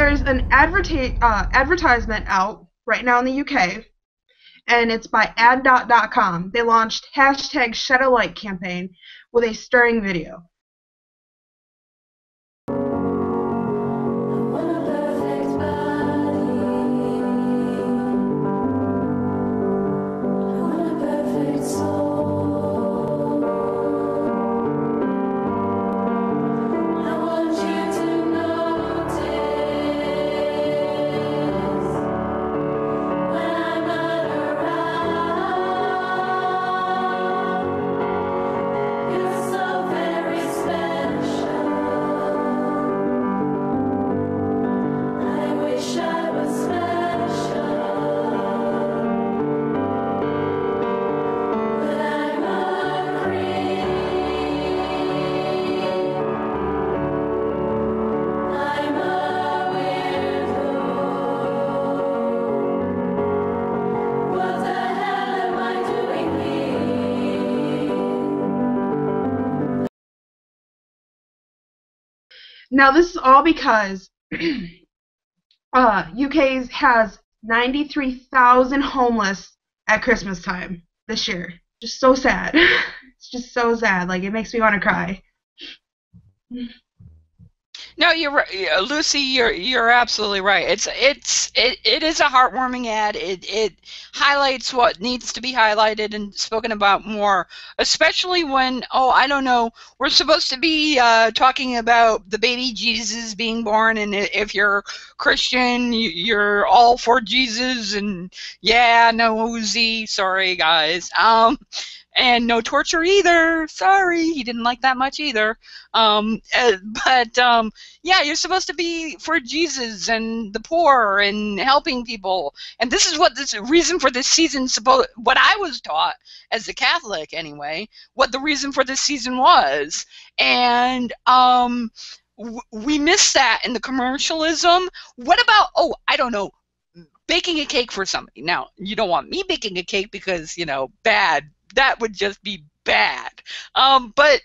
there's an advertisement out right now in the UK, and it's by Adot.com. They launched #ShadowLight campaign with a stirring video. Now, this is all because UK has 93,000 homeless at Christmas time this year. Just so sad. It's just so sad. Like, it makes me want to cry. No, you're right, Lucy. You're absolutely right. It is a heartwarming ad. It highlights what needs to be highlighted and spoken about more, especially when I don't know, we're supposed to be talking about the baby Jesus being born, and if you're Christian, you're all for Jesus, and yeah, no Uzi, sorry guys, and no torture either. Sorry, he didn't like that much either. Yeah, you're supposed to be for Jesus and the poor and helping people. And this is what this reason for this season what I was taught as a Catholic anyway, what the reason for this season was. And we miss that in the commercialism. What about I don't know, baking a cake for somebody. Now, you don't want me baking a cake because, you know, bad. That would just be bad. But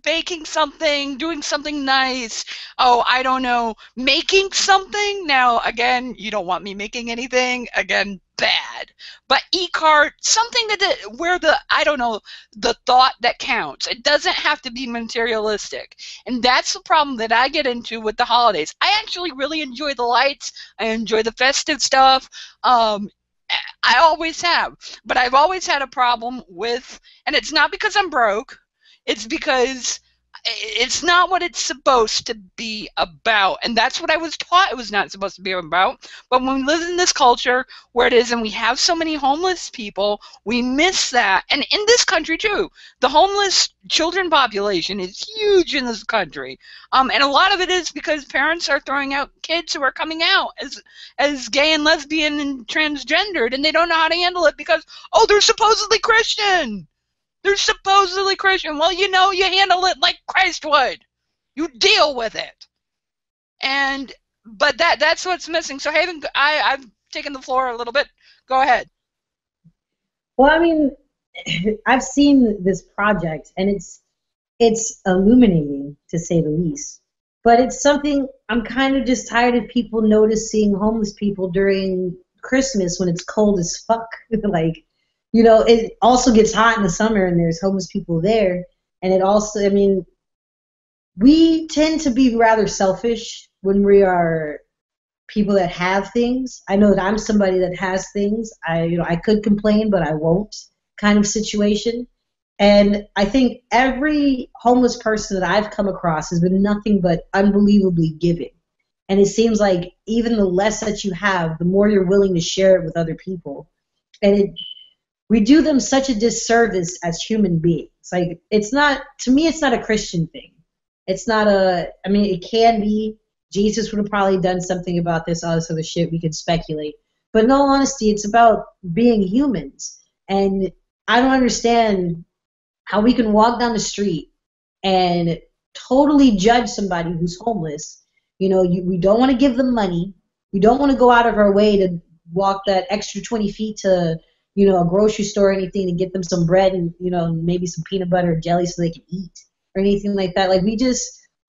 baking something, doing something nice, I don't know, making something. Now, again, you don't want me making anything. Again, bad. But e-cart, something where I don't know, the thought that counts. It doesn't have to be materialistic. And that's the problem that I get into with the holidays. I actually really enjoy the lights. I enjoy the festive stuff. I always have, but I've always had a problem with, and it's not because I'm broke, it's because it's not what it's supposed to be about, and that's what I was taught it was not supposed to be about. But when we live in this culture where it is, and we have so many homeless people, we miss that. And in this country too, the homeless children population is huge in this country, and a lot of it is because parents are throwing out kids who are coming out as gay and lesbian and transgendered, and they don't know how to handle it because they're supposedly Christian. They're supposedly Christian. Well, you know, you handle it like Christ would. You deal with it. But that's what's missing. So, Haven, I've taken the floor a little bit. Go ahead. Well, I mean, I've seen this project, and it's illuminating, to say the least. But it's something I'm kind of just tired of people noticing homeless people during Christmas when it's cold as fuck. Like, you know, it also gets hot in the summer and there's homeless people there. And it also, I mean, we tend to be rather selfish when we are people that have things. I know that I'm somebody that has things. I could complain, but I won't, kind of situation. And I think every homeless person that I've come across has been nothing but unbelievably giving. And it seems like even the less that you have, the more you're willing to share it with other people. And we do them such a disservice as human beings. Like, it's not, to me, it's not a Christian thing. It's not I mean, it can be. Jesus would have probably done something about this, all this other shit. We could speculate. But in all honesty, it's about being humans. And I don't understand how we can walk down the street and totally judge somebody who's homeless. You know, we don't want to give them money. We don't want to go out of our way to walk that extra 20 feet to, you know, a grocery store or anything to get them some bread and, you know, maybe some peanut butter or jelly so they can eat or anything like that. Like, we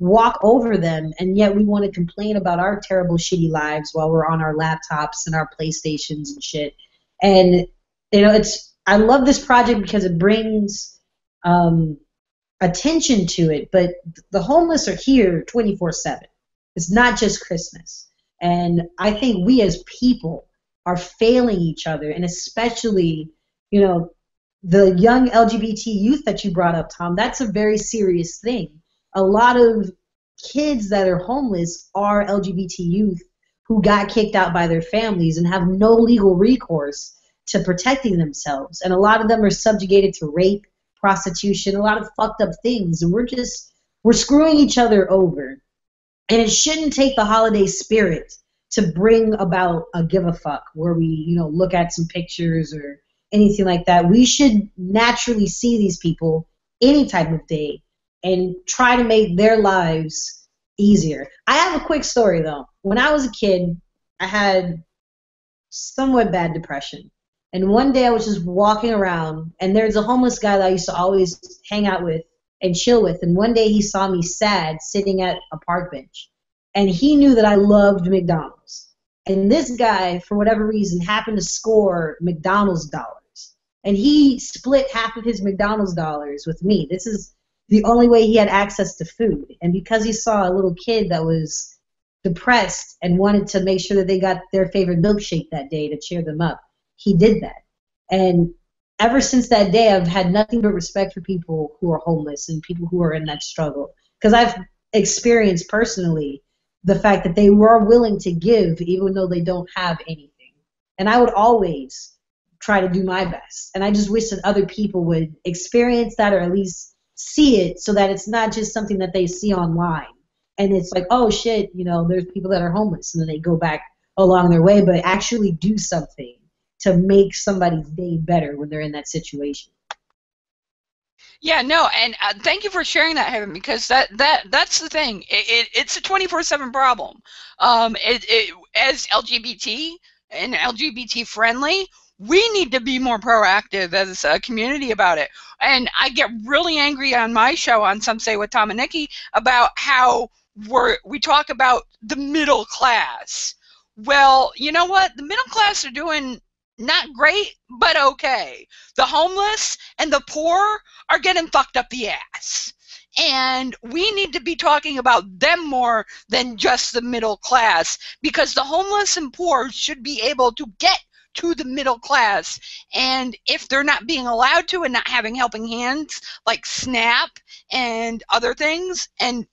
walk over them, and yet we want to complain about our terrible, shitty lives while we're on our laptops and our PlayStations and shit. And I love this project because it brings attention to it, but the homeless are here 24/7. It's not just Christmas. And I think we as people are failing each other, and especially, the young LGBT youth that you brought up, Tom, that's a very serious thing. A lot of kids that are homeless are LGBT youth who got kicked out by their families and have no legal recourse to protecting themselves. And a lot of them are subjugated to rape, prostitution, a lot of fucked up things. And we're screwing each other over. And it shouldn't take the holiday spirit to bring about a give a fuck where we, look at some pictures or anything like that. We should naturally see these people any type of day and try to make their lives easier. I have a quick story, though. When I was a kid, I had somewhat bad depression. And one day I was just walking around, and there's a homeless guy that I used to always hang out with and chill with. And one day he saw me sad sitting at a park bench. And he knew that I loved McDonald's. And this guy, for whatever reason, happened to score McDonald's dollars. And he split half of his McDonald's dollars with me. This is the only way he had access to food. And because he saw a little kid that was depressed and wanted to make sure that they got their favorite milkshake that day to cheer them up, he did that. And ever since that day, I've had nothing but respect for people who are homeless and people who are in that struggle. Because I've experienced personally the fact that they were willing to give even though they don't have anything. And I would always try to do my best. And I just wish that other people would experience that or at least see it so that it's not just something that they see online. And it's like, oh, shit, there's people that are homeless. And then they go back along their way, but actually do something to make somebody's day better when they're in that situation. Yeah, no, and thank you for sharing that, Heaven, because that's the thing. It's a 24/7 problem. As LGBT and LGBT friendly, we need to be more proactive as a community about it. And I get really angry on my show on Some Say with Tom and Nikki about how we talk about the middle class. Well, you know what? The middle class are doing not great, but okay. The homeless and the poor are getting fucked up the ass. And we need to be talking about them more than just the middle class, because the homeless and poor should be able to get to the middle class. And if they're not being allowed to and not having helping hands like SNAP and other things, and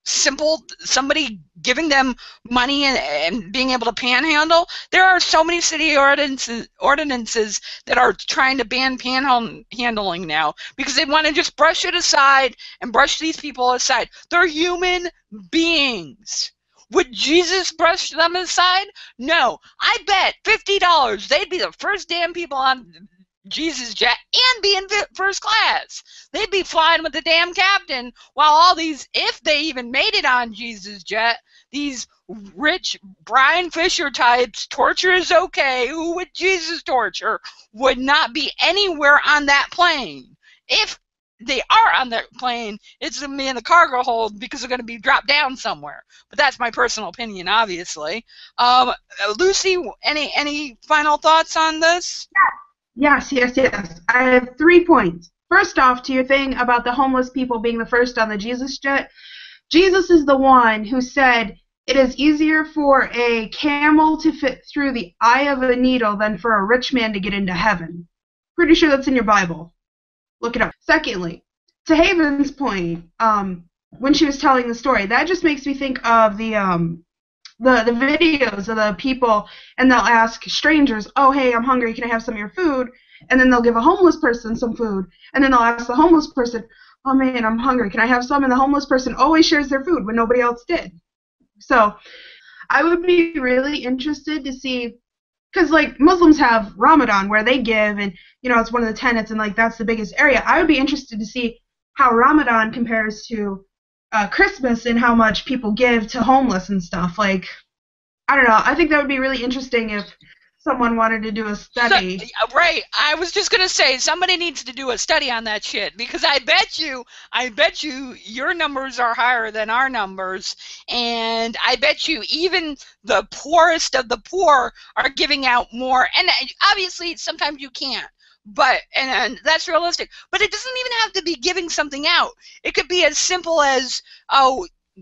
somebody giving them money and being able to panhandle, there are so many city ordinances that are trying to ban panhandling now because they want to just brush it aside and brush these people aside. They're human beings. Would Jesus brush them aside? No. I bet $50 they'd be the first damn people on Jesus jet and be in first class. They'd be flying with the damn captain, while all these, if they even made it on Jesus jet, these rich Brian Fisher types, torture is okay, who would Jesus torture, would not be anywhere on that plane. If they are on that plane, it's going to be in the cargo hold because they're going to be dropped down somewhere. But that's my personal opinion, obviously. Lucy, any final thoughts on this? Yes. I have 3 points. First off, to your thing about the homeless people being the first on the Jesus jet, Jesus is the one who said it is easier for a camel to fit through the eye of a needle than for a rich man to get into heaven. Pretty sure that's in your Bible. Look it up. Secondly, to Haven's point, when she was telling the story, that just makes me think of the videos of the people, and they'll ask strangers, oh, hey, I'm hungry, can I have some of your food? And then they'll give a homeless person some food, and then they'll ask the homeless person, oh, man, I'm hungry, can I have some? And the homeless person always shares their food when nobody else did. So I would be really interested to see, because, like, Muslims have Ramadan where they give, and, it's one of the tenets, and, like, that's the biggest area. I would be interested to see how Ramadan compares to Christmas and how much people give to homeless and stuff. Like, I don't know. I think that would be really interesting if someone wanted to do a study. Right. I was just gonna say somebody needs to do a study on that shit, because I bet you your numbers are higher than our numbers, and I bet you even the poorest of the poor are giving out more. And obviously, sometimes you can't. But and that's realistic. But it doesn't even have to be giving something out. It could be as simple as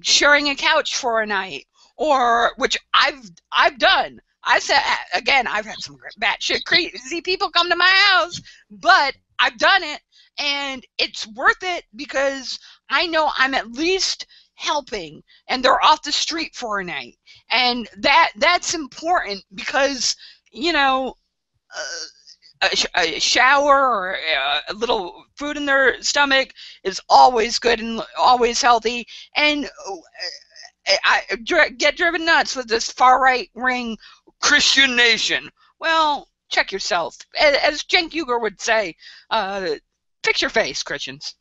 sharing a couch for a night, or which I've done. I said, again, I've had some batshit crazy people come to my house, but I've done it, and it's worth it because I know I'm at least helping, and they're off the street for a night, and that's important because, you know, a shower or a little food in their stomach is always good and always healthy, and I get driven nuts with this far-right ring Christian nation. Well, check yourself. As Cenk Uygur would say, fix your face, Christians.